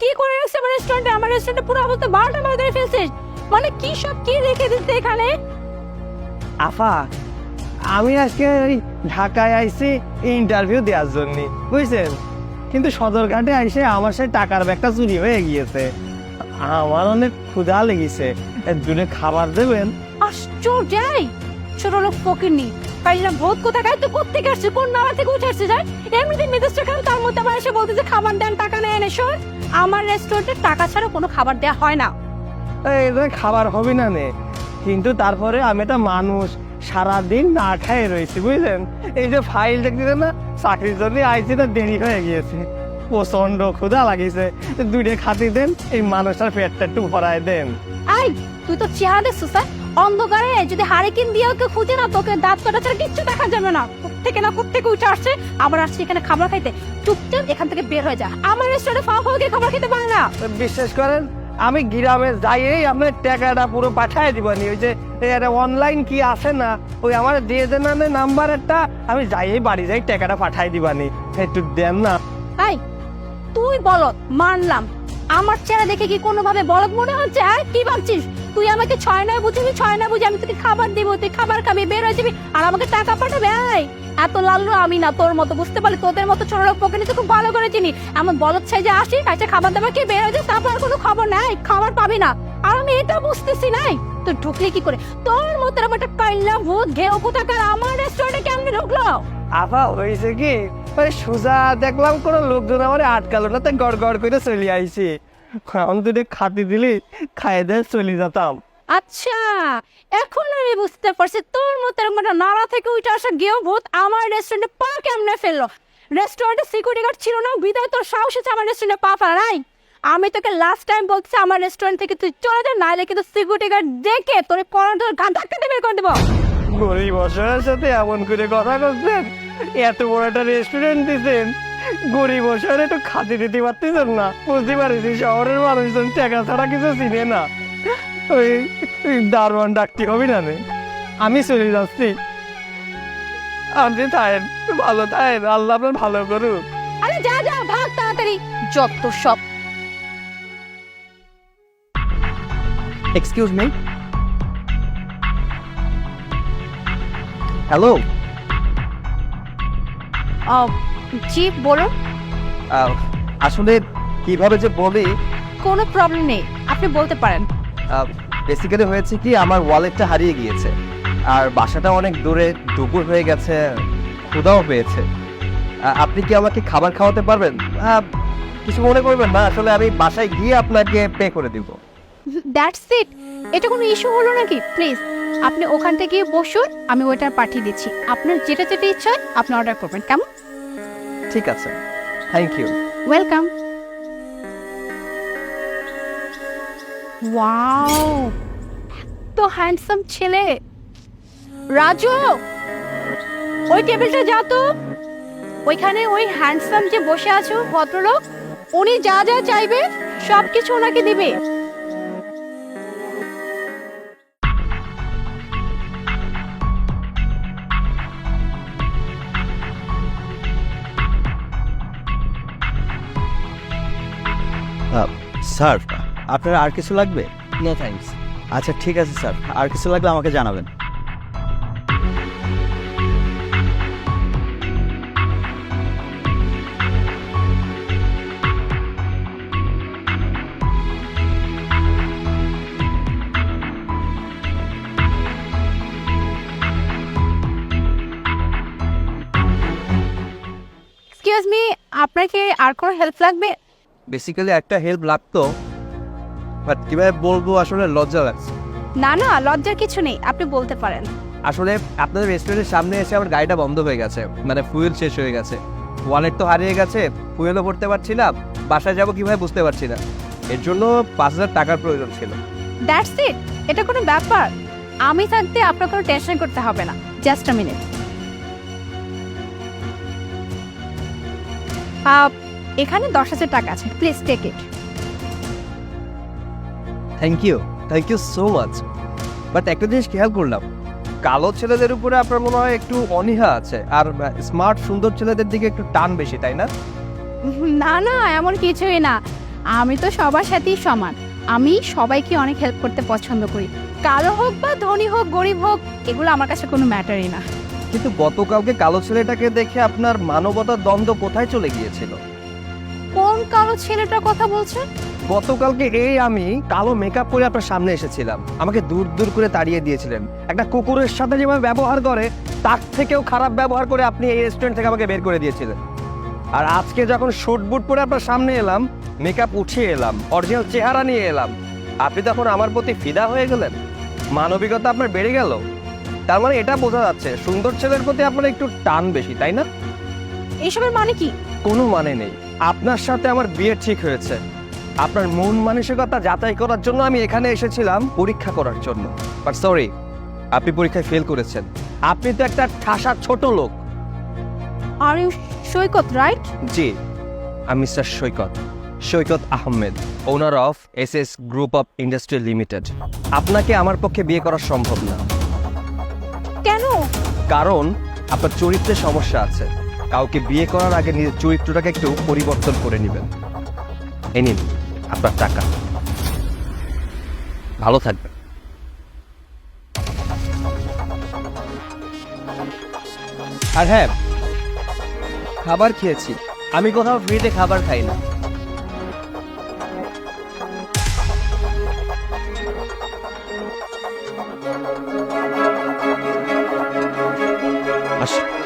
কি করে রাখছে আমার রেস্টুরেন্টে? আমার রেস্টুরেন্টে পুরো অবস্থা 12টা বাজে ফেলছিস। মানে কি সব কি রেখে দিতে এখানে? আফা, আমি আজকে ওই ঢাকায় আইছি ইন্টারভিউ দেওয়ার জন্য, বুঝছেন? কিন্তু সদরঘাটে আইসে আমার সেই টাকার ব্যাগটা চুরি হয়ে গিয়েছে। আমার অনেক ক্ষুধা লেগেছে, দূরে খাবার দেবেন? আশ্চর্য! ছোট লোক ফকিরনি কাইলা ভূত কোথাকার, তুই কোত্থেকে আসছিস? কোন নালা থেকে উঠে আসছিস? এমনিতে মেজাজটা খারাপ, তার মধ্যে আবার এসে বলতে যে খাবার দেন, টাকা নেন। এসব আমার রেস্টুরেন্টে টাকা ছাড়া কোনো খাবার দেওয়া হয় না। এই যে খাবার হবে না নে, কিন্তু তারপরে আমি একটা মানুষ, সারাদিন না খাই রয়েছি, বুঝলেন? এই যে ফাইল দেখতেছেন না, চাকরির জন্য আইছি, না দেরি হয়ে গিয়েছে, প্রচন্ড ক্ষুধা লাগিয়েছে। দুইটা খাতি দেন, এই মানুষটার পেটটা একটু ভরায় দেন। আই, তুই তো চেহারা দেখছিস, অন্ধকারে যদি হারিকেন দিয়ে ওকে খুঁজে না, তোকে দাঁত কাটা ছাড়া কিচ্ছু দেখা যাবে না। কোত্থেকে উঠে আসছে, আবার আসছে এখানে খাবার খাইতে। চুপচাপ এখান থেকে বের হয়ে যা। আমার রেস্টুরেন্টে ফাও ফাও গিয়ে খাবার খেতে পারে না। বিশ্বাস করেন, আমি গ্রামে যাইয়েই আপনার টাকাটা পুরো পাঠায় দিবানি। ওই যে অনলাইন কি আছে না, ওই আমার দিয়ে দেন না নাম্বার একটা, আমি যাইয়েই বাড়ি যাই টাকাটা পাঠাই দিবানি। একটু দেন না। আই, তুই বলদ, মানলাম। আমার চেহারা দেখে কি কোনোভাবে বলদ মনে হচ্ছে? হ্যাঁ, কি ভাবছিস তুই আমাকে 6 নয় বুঝবি? 6 নয় বুঝি আমি তোকে খাবার দিব, তুই খাবার খাবি, বের হয়ে যাবি, আর আমাকে টাকা পাঠাবে? এত লাল্লু আমি না তোর মতো, বুঝতে পারলি? তোদের মতো ছোট লোক পকেটে তো খুব ভালো করে চিনি। এমন বলদ সাইজে আসি, কাছে খাবার দাবার কি বের হয়ে যায়, তারপর আর কোনো খবর নাই, খাবার পাবি না। আর আমি এটা বুঝতেছি নাই তুই ঢুকলি কি করে? তোর মতো এরকম একটা কাইল্লা ভূত ঘেও কোথাকার আমার রেস্টুরেন্টে কেমনে ঢুকলো? আফা, হয়েছে কি, ওই সোজা দেখলাম কোনো লোকজন আমার আটকালো না, তাই গড় গড় করে চলে আইছি। এখন দুটো খাতি দিলি খাই দিয়ে চলে যেতাম। আচ্ছা, এখন আমি বুঝতে পারছি তোর মতো এরকম একটা নালা থেকে উঠে আসা গেও ভূত আমার রেস্টুরেন্টে পা কেমনে ফেললো। রেস্টুরেন্টে সিকিউরিটি গার্ড ছিল না, বিদায় তোর সাহস আছে আমার রেস্টুরেন্টে পা ফেলা? নাই, আমি তোকে লাস্ট টাইম বলছি আমার রেস্টুরেন্ট থেকে তুই চলে যা, নাইলে কিন্তু সিকিউরিটি গার্ড দেখে তোর কর্নার ধরে গান ধাক্কা দিয়ে বের করে দেবো। গরিব অসহায়ের সাথে এমন করে কথা করছেন? এত বড় একটা রেস্টুরেন্ট দিচ্ছেন, গরিব অসহায়ের একটু খাতি দিতে পারতেছেন না? বুঝতে পারছি শহরের মানুষজন টাকা ছাড়া কিছু চিনে না। ওই দারোয়ান ডাকতে হবে না রে। আমি চলে যাচ্ছি, আপনি থাকেন, ভালো থাকেন, আল্লাহ আপনার ভালো করুক। আরে যা যা, ভাগ তাড়াতাড়ি, যত সব। Excuse me, hello. জি বলুন। আসলে কিভাবে যে বলি, কোনো প্রবলেম নেই, আপনি বলতে পারেন। বেসিক্যালি হয়েছে কি, আমার ওয়ালেটটা হারিয়ে গিয়েছে, আর বাসাটা অনেক দূরে, দুপুর হয়ে গেছে, ক্ষুধাও পেয়েছে। আপনি কি আমাকে খাবার খাওয়াতে পারবেন? কিছু মনে করবেন না, আসলে আমি বাসায় গিয়ে আপনাকে পে করে দিব। দ্যাটস ইট, এটা কোনো ইস্যু হলো নাকি? প্লিজ আপনি ওখান থেকে বসুন, আমি ওইটা পাঠিয়ে দিচ্ছি। আপনার যেটা যেটা ইচ্ছা হয় আপনি অর্ডার করবেন, কেমন? ঠিক আছে, থ্যাংক ইউ। ওয়েলকাম। ওয়াও, তো হ্যান্ডসাম ছেলে। রাজু, ওই টেবিলটা যা তো, ওইখানে ওই হ্যান্ডসাম যে বসে আছো ভদ্রলোক, উনি যা যা চাইবে সবকিছু ওনাকে দিবে। স্যার, আপনার আর কিছু লাগবে? No thanks. আচ্ছা ঠিক আছে স্যার, আর কিছু লাগলে আমাকে জানাবেন। এক্সকিউজ মি, আপনার কি আর কোনো হেল্প লাগবে? বেসিক্যালি একটা হেল্প লাগতো, বাট কিভাবে বলবো, আসলে লজ্জা লাগছে। না না, লজ্জার কিছু নেই, আপনি বলতে পারেন। আসলে আপনাদের রেস্টুরেন্টের সামনে এসে আমার গাড়িটা বন্ধ হয়ে গেছে, মানে ফুয়েল শেষ হয়ে গেছে, ওয়ালেট তো হারিয়ে গেছে, ফুয়েলও ভরতে পারছি না, বাসায় যাবো কিভাবে বুঝতে পারছি না। এর জন্য 5,000 টাকার প্রয়োজন ছিল। দ্যাটস ইট, এটা কোনো ব্যাপার? আমি থাকতে আপনার কোনো টেনশন করতে হবে না। Just a minute. এখানে 10,000 টাকা আছে, please take it. Thank you so much. But একটা জিনিস খেয়াল করলাম, কালো ছেলেদের উপরে আপনার মনে হয় একটু অনীহা আছে, আর স্মার্ট সুন্দর ছেলেদের দিকে একটু টান বেশি, তাই না? না না, এমন কিছুই না। আমি তো সবার সাথেই সমান। আমি সবাইকে অনেক হেল্প করতে পছন্দ করি, কালো হোক বা ধনী হোক গরিব হোক, এগুলো আমার কাছে কোনো ম্যাটারই না। কিন্তু গতকালকে কালো ছেলেটাকে দেখে আপনার মানবতার দ্বন্দ্ব কোথায় চলে গিয়েছিল? কোন কালো ছেলেটার কথা বলছেন? গতকালকে আমি কালো মেকআপ করে আপনার সামনে এসেছিলাম, আমাকে দূর দূর করে তাড়িয়ে দিয়েছিলেন। একটা কুকুরের সাথে যেভাবে ব্যবহার করে তার থেকেও খারাপ ব্যবহার করে আপনি এই রেস্টুরেন্ট থেকে আমাকে বের করে দিয়েছিলেন। আর আজকে যখন শুট বুট পরে আপনার সামনে এলাম, মেকআপ উঠিয়ে এলাম, অরিজিনাল চেহারা নিয়ে এলাম, আপনি তখন আমার প্রতি ফিদা হয়ে গেলেন, মানবিকতা আপনার বেড়ে গেল। তার মানে এটা বোঝা যাচ্ছে সুন্দর ছেলের প্রতি আপনার একটু টান বেশি, তাই না? এসবের মানে কি? কোনো মানে নেই। আপনার সাথে আমার বিয়ে ঠিক হয়েছে। আপনার মন মানসিকতা যাচাই করার জন্য আমি এখানে এসেছিলাম, পরীক্ষা করার জন্য। বাট সরি, আপনি পরীক্ষায় ফেল করেছেন। আপনি তো একটা ঠাসা ছোট লোক। Are you Saikat, right? জি, আমি mister Saikat, Saikat Ahmed, owner of SS group of industry limited. আপনাকে আমার পক্ষে বিয়ে করা সম্ভব না। কেন? কারণ আপনার চরিত্রে সমস্যা আছে। কাউকে বিয়ে করার আগে নিজের চরিত্রটাকে একটু পরিবর্তন করে নেবেন। এই নিন আপনার টাকা, ভালো থাকবেন। আর হ্যাঁ, খাবার খেয়েছি, আমি কোথাও ফ্রিতে খাবার খাই না। আসুন।